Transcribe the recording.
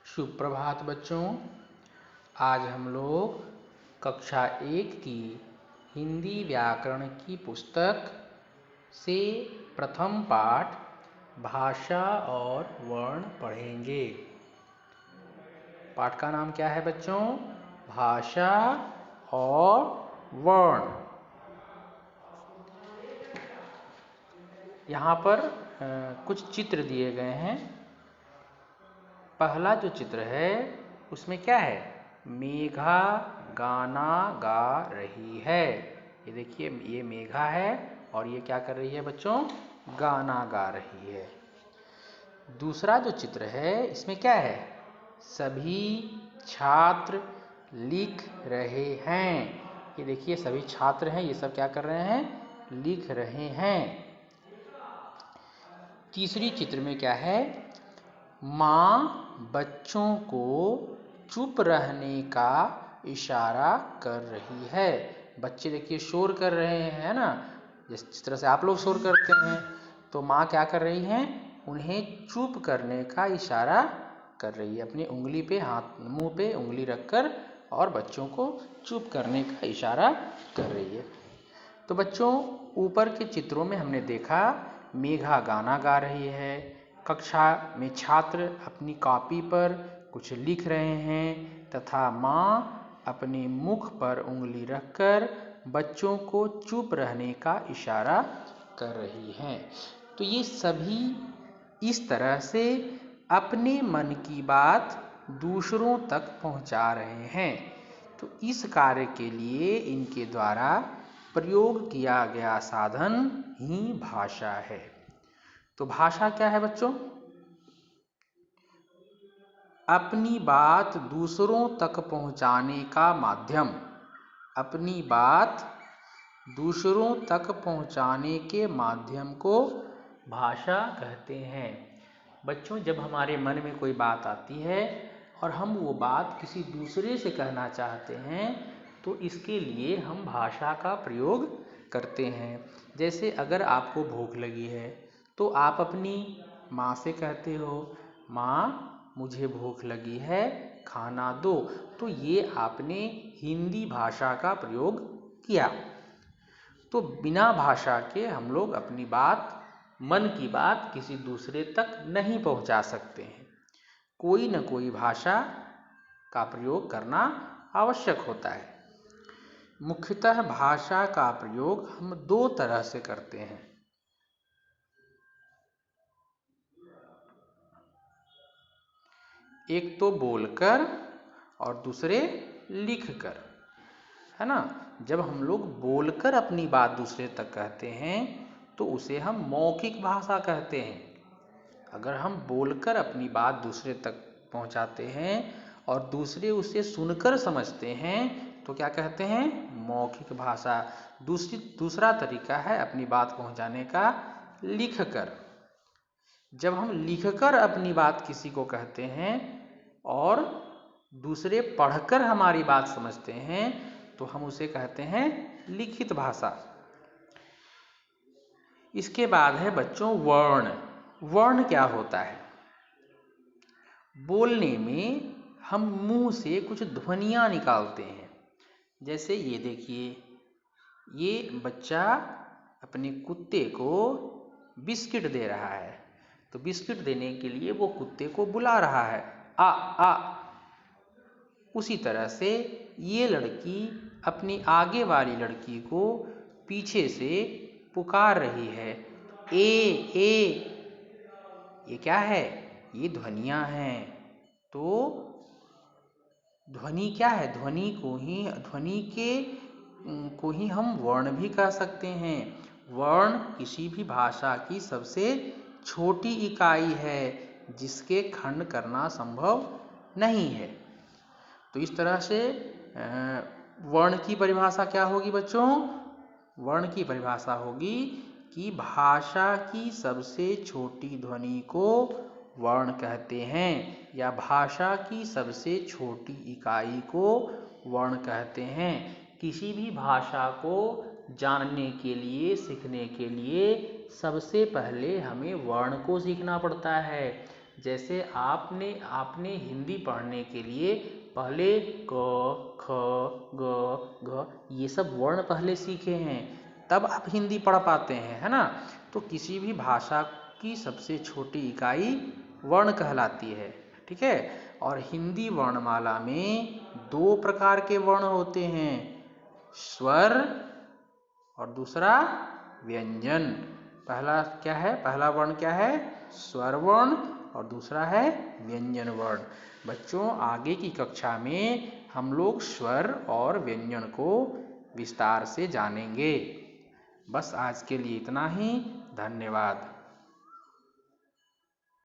सुप्रभात बच्चों। आज हम लोग कक्षा 1 की हिंदी व्याकरण की पुस्तक से प्रथम पाठ भाषा और वर्ण पढ़ेंगे। पाठ का नाम क्या है बच्चों? भाषा और वर्ण। यहाँ पर कुछ चित्र दिए गए हैं। पहला जो चित्र है उसमें क्या है? मेघा गाना गा रही है। ये देखिए, ये मेघा है और ये क्या कर रही है बच्चों? गाना गा रही है। दूसरा जो चित्र है इसमें क्या है? सभी छात्र लिख रहे हैं। ये देखिए, सभी छात्र हैं, ये सब क्या कर रहे हैं? लिख रहे हैं। तीसरी चित्र में क्या है? माँ बच्चों को चुप रहने का इशारा कर रही है। बच्चे देखिए शोर कर रहे हैं ना, जिस तरह से आप लोग शोर करते हैं। तो माँ क्या कर रही हैं? उन्हें चुप करने का इशारा कर रही है। अपनी उंगली पे, मुंह पे उंगली रखकर और बच्चों को चुप करने का इशारा कर रही है। तो बच्चों, ऊपर के चित्रों में हमने देखा मेघा गाना गा रही है, कक्षा में छात्र अपनी कॉपी पर कुछ लिख रहे हैं तथा माँ अपने मुख पर उंगली रखकर बच्चों को चुप रहने का इशारा कर रही हैं। तो ये सभी इस तरह से अपने मन की बात दूसरों तक पहुंचा रहे हैं। तो इस कार्य के लिए इनके द्वारा प्रयोग किया गया साधन ही भाषा है। तो भाषा क्या है बच्चों? अपनी बात दूसरों तक पहुंचाने का माध्यम। अपनी बात दूसरों तक पहुंचाने के माध्यम को भाषा कहते हैं। बच्चों, जब हमारे मन में कोई बात आती है और हम वो बात किसी दूसरे से कहना चाहते हैं तो इसके लिए हम भाषा का प्रयोग करते हैं। जैसे अगर आपको भूख लगी है तो आप अपनी माँ से कहते हो, माँ मुझे भूख लगी है, खाना दो। तो ये आपने हिंदी भाषा का प्रयोग किया। तो बिना भाषा के हम लोग अपनी बात, मन की बात किसी दूसरे तक नहीं पहुंचा सकते हैं। कोई न कोई भाषा का प्रयोग करना आवश्यक होता है। मुख्यतः भाषा का प्रयोग हम दो तरह से करते हैं। एक तो बोलकर और दूसरे लिखकर, है ना। जब हम लोग बोलकर अपनी बात दूसरे तक कहते हैं तो उसे हम मौखिक भाषा कहते हैं। अगर हम बोलकर अपनी बात दूसरे तक पहुंचाते हैं और दूसरे उसे सुनकर समझते हैं तो क्या कहते हैं? मौखिक भाषा। दूसरा तरीका है अपनी बात पहुंचाने का, लिखकर। जब हम लिखकर अपनी बात किसी को कहते हैं और दूसरे पढ़कर हमारी बात समझते हैं तो हम उसे कहते हैं लिखित भाषा। इसके बाद है बच्चों वर्ण। वर्ण क्या होता है? बोलने में हम मुंह से कुछ ध्वनियाँ निकालते हैं। जैसे ये देखिए, ये बच्चा अपने कुत्ते को बिस्किट दे रहा है। तो बिस्किट देने के लिए वो कुत्ते को बुला रहा है, आ आ। उसी तरह से ये लड़की अपनी आगे वाली लड़की को पीछे से पुकार रही है, ए। ये क्या है? ये ध्वनियाँ हैं। तो ध्वनि क्या है? ध्वनि को ही हम वर्ण भी कह सकते हैं। वर्ण किसी भी भाषा की सबसे छोटी इकाई है जिसके खंड करना संभव नहीं है। तो इस तरह से वर्ण की परिभाषा क्या होगी बच्चों? वर्ण की परिभाषा होगी कि भाषा की सबसे छोटी ध्वनि को वर्ण कहते हैं, या भाषा की सबसे छोटी इकाई को वर्ण कहते हैं। किसी भी भाषा को जानने के लिए, सीखने के लिए सबसे पहले हमें वर्ण को सीखना पड़ता है। जैसे आपने आपने हिंदी पढ़ने के लिए पहले क ख ग घ ये सब वर्ण पहले सीखे हैं, तब आप हिंदी पढ़ पाते हैं, है ना। तो किसी भी भाषा की सबसे छोटी इकाई वर्ण कहलाती है, ठीक है। और हिंदी वर्णमाला में 2 प्रकार के वर्ण होते हैं, स्वर और दूसरा व्यंजन। पहला क्या है, पहला वर्ण क्या है, स्वर वर्ण, और दूसरा है व्यंजन वर्ण। बच्चों आगे की कक्षा में हम लोग स्वर और व्यंजन को विस्तार से जानेंगे। बस आज के लिए इतना ही, धन्यवाद।